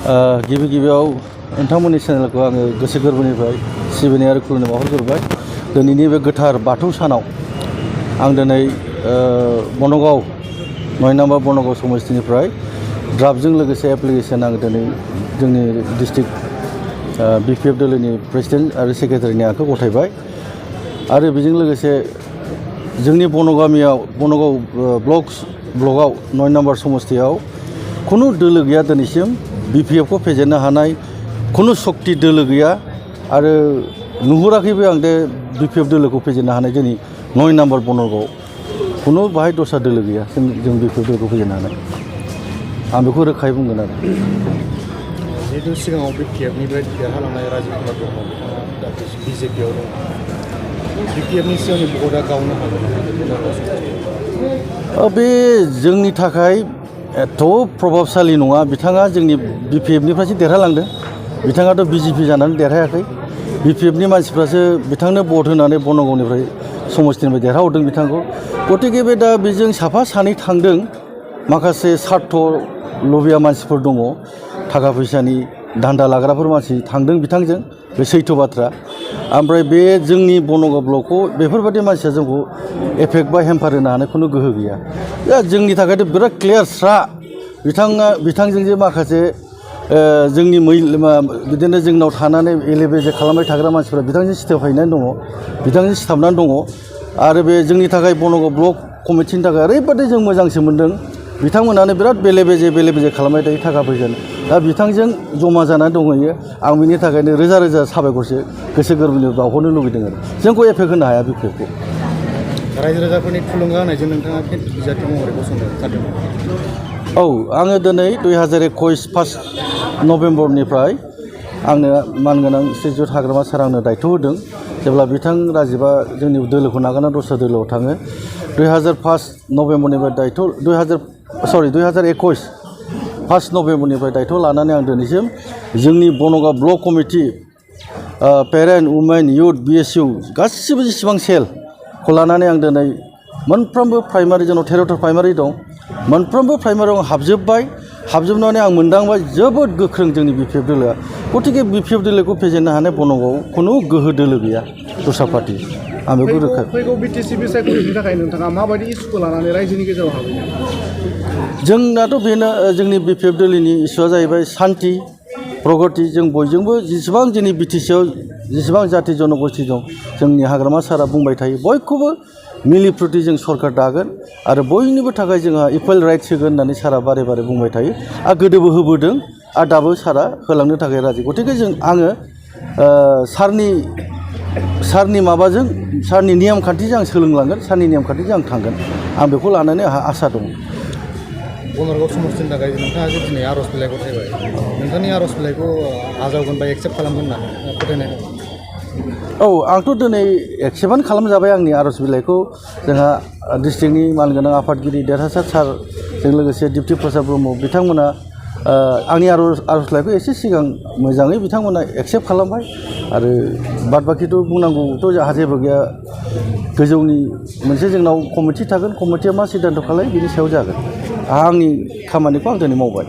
गिबि गिबियाव नोंथांमोननि चेनेलखौ आङो गोसो गोरबोनिफ्राय सिबिनाय आरो खुलुमनाय बावहरग्रोबाय। दिनैनि बे गोथार बाथौ सानाव आं दिनै बनगाव 9 नम्बर बनगाव समस्तिनिफ्राय ड्राफ्टजों लोगोसे एप्लिकेसन आं दिनै जोंनि डिस्ट्रिक्ट BPF दोलोनि प्रेसिडेन्ट आरो सेक्रेटारिनि आखायाव गथायबाय आरो बेजों लोगोसे जोंनि बनगाव ब्लकआव 9 नम्बर समस्तियाव खुनु दोलो गैया दिनैसिम BPF खौ फेजेननो हानाय खुनु शक्ति दोलो गैया आरो नुहुराखैबो आं दे BPF दोलोखौ फेजेननो हानाय जोंनि 9 नम्बर बनगाव खुनु बाहाय दस्रा दोलो गैया जों BPF दोलोखौ फेजेननो हानाय आं बेखौ रोखायै बुंगोन आरो जिहेतु सिगाङाव BPF-निफ्राय देरहालांनाय राजिब कुमार ब्रह्म बिथाङा दा BJP-आव दं। BPF-नि सिगांनि भटआ गावनो हागोन बे जोंनि थाखाय एथ' प्रभाबशालि नङा। बिथाङा जोंनि BPF-निफ्रायसो देरहालांदों। बिथाङाथ' BJP जानानै देरहायाखै। BPF-नि मानसिफ्रासो बिथांनो भट होनानै बनगावनिफ्राय समस्तिनिफ्राय देरहाहरदों बिथांखौ। गतिके बे दा बेजों साफा सानै थांदों माखासे सार्थ लबिया मानसिफोर दङ, थाखा फैसानि धान्दा लाग्राफोर मानसि थांदों बिथांजों, बे सैथो बाथ्रा। ओमफ्राय बे जोंनि बनगाव ब्लकखौ बेफोरबायदि मानसिया जोंखौ एफेक्ट बा हेम्पार होनो हानाय खुनु गोहो गैया। दा जोंनि थाखायथ' बिराद क्लियार स्रा बिथांजों जे माखासे जोंनि बिदिनो जोंनाव थानानै एले बेजे खालामबाय थाग्रा मानसिफ्रा बिथांजों सिथाबफायनानै दङ, बिथांजों सिथाबनानै दङ आरो बे जोंनि थाखाय बनगाव ब्लक कमिटिनि थाखाय ओरैबायदि जों मोजांसो मोनदों। बिथांमोनानो बिराद बेले बेजे खालामबाय थायो थाखा फैसानि। दा बिथांजों जमा जानानै दंहैयो। आं बिनि थाखायनो रोजा रोजा साबायखरसो गोसो गोरबोनि बावहरनो लुबैदों आरो जोंखौ एफेक्ट होनो हाया BPF-खौ। रायजो राजाफोरनि थुलुंगा होनायजों नोंथाङा बिजाथि महरै गसंनो जादों। औ, आङो दिनै 2021 1 नभेम्बरनिफ्राय आंनो मानगोनां श्रीजुत हाग्रामा सार आंनो दायथ' होदों। जेब्ला बिथां राजिबा जोंनि दोलोखौ नागारना दस्रा दोलोआव थाङो 2001 नभेम्बरनिफ्राय 2021 1 नभेम्बरनिफ्राय दायथ' लानानै आं दिनैसिम जोंनि Bangaon block committee, parent, women, youth, BSU गासिबो जेसेबां सेलखौ लानानै आं दिनै मोनफ्रोमबो प्राइमारि, जोंनाव 13टा प्राइमारि दं, मोनफ्रोमबो प्राइमारियाव आं हाबजोबनानै आं मोनदांबाय जोबोद गोख्रों जोंनि BPF दोलोआ। गतिके BPF दोलोखौ फेजेननो हानाय बनगाव खुनु गोहो दोलो गैया दस्रा पार्टि। आं बेखौ रोखा। फैगौ BTC बिसायख'थिनि थाखाय नोंथाङा माबायदि इस्युखौ लानानै रायजोनि गेजेराव हाबहैनो? जोंनाथ' बेनो जोंनि BPF दोलोनि इस्युआ जाहैबाय सान्ति प्रगति। जों बयजोंबो जेसेबां जोंनि BTC-आव जेसेबां जाथि जनगोष्ठी दं, जोंनि हाग्रामा सारा बुंबाय थायो बयखौबो मिलि फ्रुति जों सरकार दागोन आरो बयनिबो थाखाय जोंहा इकुवेल राइट्स होगोन होननानै सारा बारे बारे बुंबाय थायो आरो गोदोबो होबोदों आरो दाबो सारा होलांनो थाखाय राजि। गतिके आङो सारनि माबाजों, सारनि नियम खान्थिजों आं सोलोंलांगोन, सारनि नियम खान्थिजों आं थांगोन। आं बेखौ लानानै आंहा आसा दं। बनगाव समस्तिनि थाखाय नोंथाङा जे दिनै आर'ज बिलाइ गथायबाय, नोंथांनि आर'ज बिलाइखौ आजावगोन बा एक्सेप्ट खालामगोन होननानै फोथायनाय दं? औ, आंथ' दिनै एक्सेप्टआनो खालामजाबाय आंनि आर'ज बिलाइखौ। जोंहा डिस्ट्रिक्टनि मानगोनां आफादगिरि देरहासार सारजों लोगोसे दिप्ति प्रसाद ब्रह्म बिथांमोना आंनि आर'जलाइखौ एसे सिगां मोजाङै बिथांमोना एक्सेप्ट खालामबाय आरो बाद बाखिथ' बुंनांगौथ' जोंहा जेबो गैया। गोजौनि मोनसे जोंनाव कमिटि थागोन, कमिटिया मा सिद्धान्त खालायो बिनि सायाव जागोन। आंनि खामानिखौ आं दिनै मावबाय।